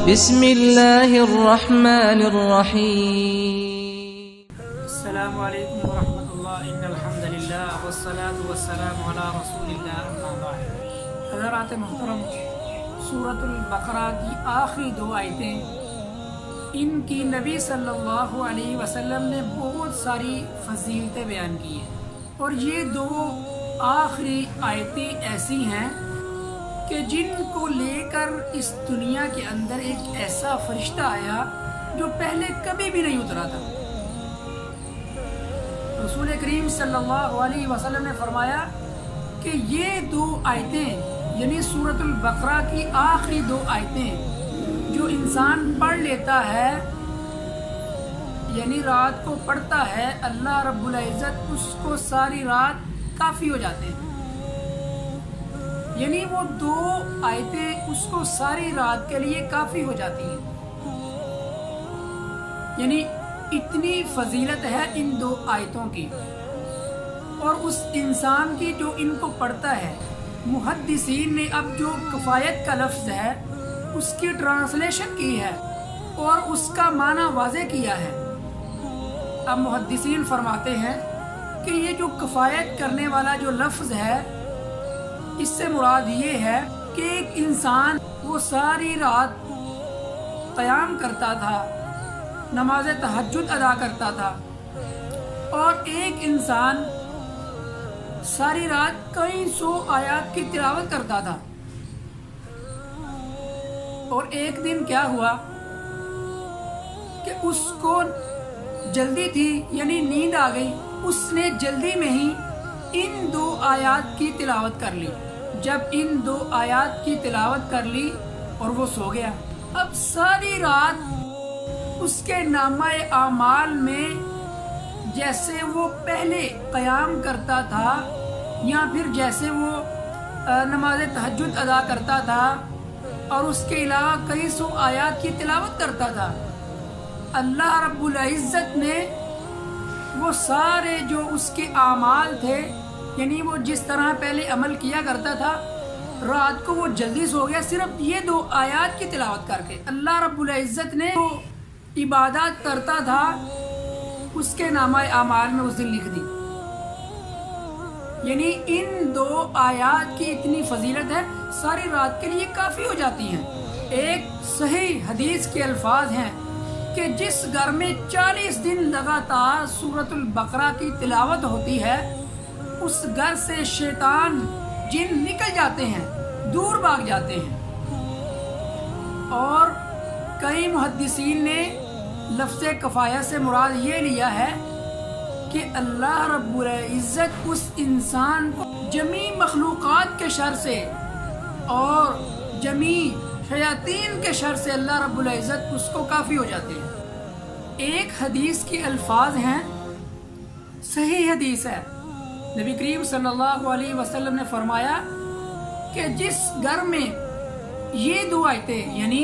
بسم اللہ الرحمن الرحیم۔ السلام علیکم ورحمۃ اللہ، ان الحمد للہ والصلاة والسلام علی رسول اللہ، اما بعد۔ حضرات محترم، سورۃ البقرہ کی آخری دو آیتیں، ان کی نبی صلی اللہ علیہ وسلم نے بہت ساری فضیلتیں بیان کی ہیں، اور یہ دو آخری آیتیں ایسی ہیں کہ جن کو لے کر اس دنیا کے اندر ایک ایسا فرشتہ آیا جو پہلے کبھی بھی نہیں اترا تھا۔ رسول کریم صلی اللہ علیہ وسلم نے فرمایا کہ یہ دو آیتیں، یعنی سورۃ البقرہ کی آخری دو آیتیں جو انسان پڑھ لیتا ہے، یعنی رات کو پڑھتا ہے، اللہ رب العزت اس کو ساری رات کافی ہو جاتے ہیں۔ یعنی وہ دو آیتیں اس کو ساری رات کے لیے کافی ہو جاتی ہیں۔ یعنی اتنی فضیلت ہے ان دو آیتوں کی، اور اس انسان کی جو ان کو پڑھتا ہے۔ محدثین نے اب جو کفایت کا لفظ ہے اس کی ٹرانسلیشن کی ہے اور اس کا معنی واضح کیا ہے۔ اب محدثین فرماتے ہیں کہ یہ جو کفایت کرنے والا جو لفظ ہے، اس سے مراد یہ ہے کہ ایک انسان وہ ساری رات قیام کرتا تھا، نماز تہجد ادا کرتا تھا، اور ایک انسان ساری رات کئی سو آیات کی تلاوت کرتا تھا، اور ایک دن کیا ہوا کہ اس کو جلدی تھی، یعنی نیند آ گئی، اس نے جلدی میں ہی ان دو آیات کی تلاوت کر لی۔ جب ان دو آیات کی تلاوت کر لی اور وہ سو گیا، اب ساری رات اس کے نامہ اعمال میں جیسے وہ پہلے قیام کرتا تھا، یا پھر جیسے وہ نماز تہجد ادا کرتا تھا اور اس کے علاوہ کئی سو آیات کی تلاوت کرتا تھا، اللہ رب العزت نے وہ سارے جو اس کے اعمال تھے، یعنی وہ جس طرح پہلے عمل کیا کرتا تھا، رات کو وہ جلدی سو گیا صرف یہ دو آیات کی تلاوت کر کے۔ اللہ رب العزت نے جو عبادات کرتا تھا اس کے نامہ اعمال میں اس دن لکھ دی۔ یعنی ان دو آیات کی اتنی فضیلت ہے، ساری رات کے لیے کافی ہو جاتی ہیں۔ ایک صحیح حدیث کے الفاظ ہیں کہ جس گھر میں 40 دن لگاتار سورۃ البقرہ کی تلاوت ہوتی ہے، اس گھر سے شیطان جن نکل جاتے ہیں، دور بھاگ جاتے ہیں۔ اور کئی محدثین نے لفظ کفایہ سے مراد یہ لیا ہے کہ اللہ رب العزت اس انسان کو جمیع مخلوقات کے شر سے اور جمیع شیاطین کے شر سے اللہ رب العزت اس کو کافی ہو جاتے ہیں۔ ایک حدیث کے الفاظ ہیں، صحیح حدیث ہے، نبی کریم صلی اللہ علیہ وسلم نے فرمایا کہ جس گھر میں یہ دو آیتیں، یعنی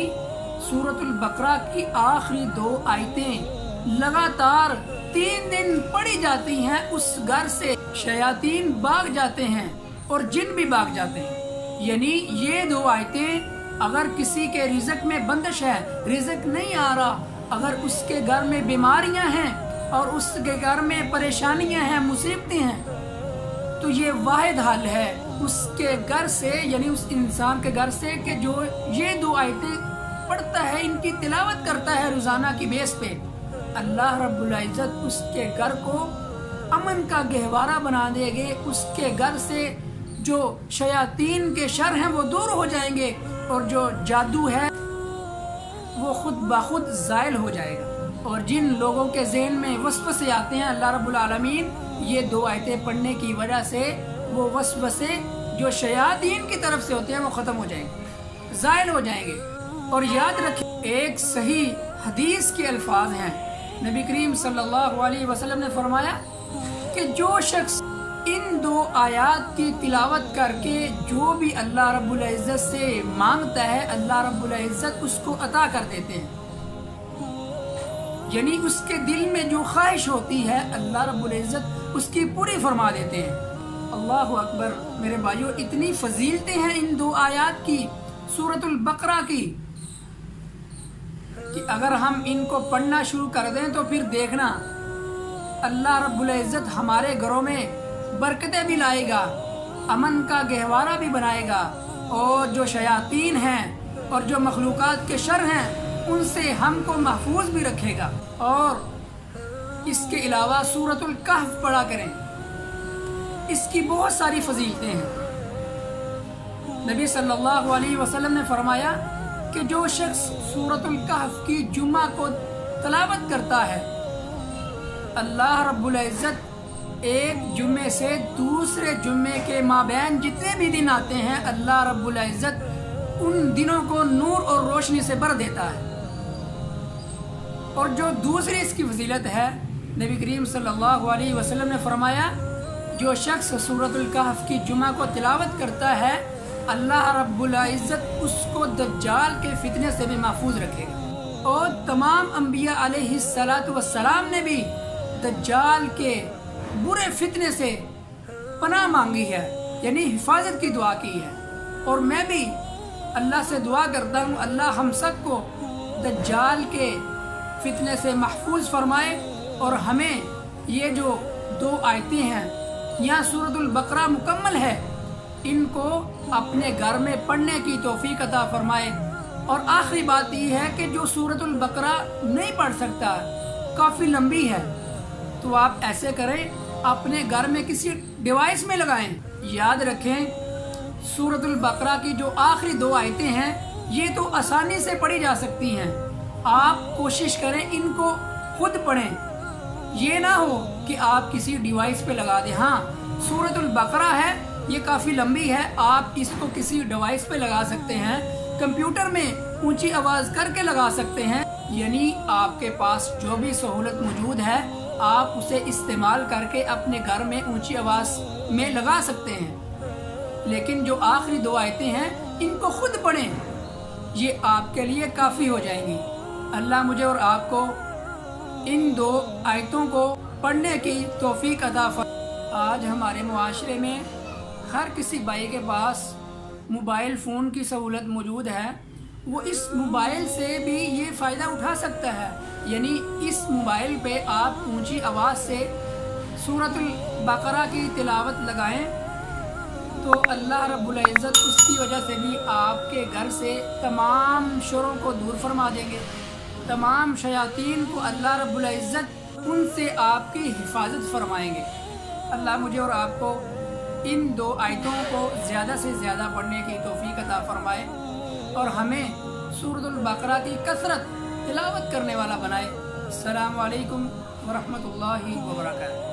سورۃ البقرہ کی آخری دو آیتیں لگاتار 3 دن پڑھی جاتی ہیں، اس گھر سے شیاطین بھاگ جاتے ہیں اور جن بھی بھاگ جاتے ہیں۔ یعنی یہ دو آیتیں اگر کسی کے رزق میں بندش ہے، رزق نہیں آ رہا، اگر اس کے گھر میں بیماریاں ہیں اور اس کے گھر میں پریشانیاں ہیں، مصیبتیں ہیں، تو یہ واحد حل ہے اس کے گھر سے، یعنی اس انسان کے گھر سے، کہ جو یہ دو آیتیں پڑھتا ہے، ان کی تلاوت کرتا ہے روزانہ کی بیس پہ، اللہ رب العزت اس کے گھر کو امن کا گہوارہ بنا دے گے، اس کے گھر سے جو شیاطین کے شر ہیں وہ دور ہو جائیں گے، اور جو جادو ہے وہ خود بخود زائل ہو جائے گا۔ اور جن لوگوں کے ذہن میں وسوسے آتے ہیں، اللہ رب العالمین یہ دو آیتیں پڑھنے کی وجہ سے وہ وسوسے جو شیاطین کی طرف سے ہوتے ہیں وہ ختم ہو جائیں گے، زائل ہو جائیں گے۔ اور یاد رکھیں، ایک صحیح حدیث کے الفاظ ہیں، نبی کریم صلی اللہ علیہ وسلم نے فرمایا کہ جو شخص ان دو آیات کی تلاوت کر کے جو بھی اللہ رب العزت سے مانگتا ہے، اللہ رب العزت اس کو عطا کر دیتے ہیں۔ یعنی اس کے دل میں جو خواہش ہوتی ہے، اللہ رب العزت اس کی پوری فرما دیتے ہیں۔ اللہ اکبر میرے بھائیو، اتنی فضیلتیں ہیں ان دو آیات کی، سورۃ البقرہ کی، کہ اگر ہم ان کو پڑھنا شروع کر دیں تو پھر دیکھنا اللہ رب العزت ہمارے گھروں میں برکتیں بھی لائے گا، امن کا گہوارہ بھی بنائے گا، اور جو شیاطین ہیں اور جو مخلوقات کے شر ہیں ان سے ہم کو محفوظ بھی رکھے گا۔ اور اس کے علاوہ سورۃ الکہف پڑھا کریں، اس کی بہت ساری فضیلتیں ہیں۔ نبی صلی اللہ علیہ وسلم نے فرمایا کہ جو شخص سورۃ الکہف کی جمعہ کو تلاوت کرتا ہے، اللہ رب العزت ایک جمعے سے دوسرے جمعے کے مابین جتنے بھی دن آتے ہیں، اللہ رب العزت ان دنوں کو نور اور روشنی سے بھر دیتا ہے۔ اور جو دوسری اس کی فضیلت ہے، نبی کریم صلی اللہ علیہ وسلم نے فرمایا جو شخص سورۃ الکہف کی جمعہ کو تلاوت کرتا ہے، اللہ رب العزت اس کو دجال کے فتنے سے بھی محفوظ رکھے گا۔ اور تمام انبیاء علیہ السلام نے بھی دجال کے برے فتنے سے پناہ مانگی ہے، یعنی حفاظت کی دعا کی ہے۔ اور میں بھی اللہ سے دعا کرتا ہوں اللہ ہم سب کو دجال کے فتنے سے محفوظ فرمائے، اور ہمیں یہ جو 2 آیتیں ہیں یہاں سورۃ البقرہ مکمل ہے، ان کو اپنے گھر میں پڑھنے کی توفیق عطا فرمائے۔ اور آخری بات یہ ہے کہ جو سورۃ البقرہ نہیں پڑھ سکتا، کافی لمبی ہے، تو آپ ایسے کریں اپنے گھر میں کسی ڈیوائس میں لگائیں۔ یاد رکھیں سورۃ البقرہ کی جو آخری 2 آیتیں ہیں یہ تو آسانی سے پڑھی جا سکتی ہیں، آپ کوشش کریں ان کو خود پڑھیں، یہ نہ ہو کہ آپ کسی ڈیوائس پہ لگا دیں۔ ہاں سورۃ البقرہ ہے، یہ کافی لمبی ہے، آپ اس کو کسی ڈیوائس پہ لگا سکتے ہیں، کمپیوٹر میں اونچی آواز کر کے لگا سکتے ہیں، یعنی آپ کے پاس جو بھی سہولت موجود ہے آپ اسے استعمال کر کے اپنے گھر میں اونچی آواز میں لگا سکتے ہیں۔ لیکن جو آخری 2 آیتیں ہیں ان کو خود پڑھیں، یہ آپ کے لیے کافی ہو جائیں گی۔ اللہ مجھے اور آپ کو ان 2 آیتوں کو پڑھنے کی توفیق عطا فرمائے۔ آج ہمارے معاشرے میں ہر کسی بھائی کے پاس موبائل فون کی سہولت موجود ہے، وہ اس موبائل سے بھی یہ فائدہ اٹھا سکتا ہے، یعنی اس موبائل پہ آپ اونچی آواز سے سورۃ البقرہ کی تلاوت لگائیں تو اللہ رب العزت اس کی وجہ سے بھی آپ کے گھر سے تمام شروں کو دور فرما دیں گے، تمام شیاطین کو اللہ رب العزت ان سے آپ کی حفاظت فرمائیں گے۔ اللہ مجھے اور آپ کو ان 2 آیتوں کو زیادہ سے زیادہ پڑھنے کی توفیق عطا فرمائے، اور ہمیں سورۃ البقرہ کی کثرت تلاوت کرنے والا بنائے۔ السلام علیکم ورحمۃ اللہ وبرکاتہ۔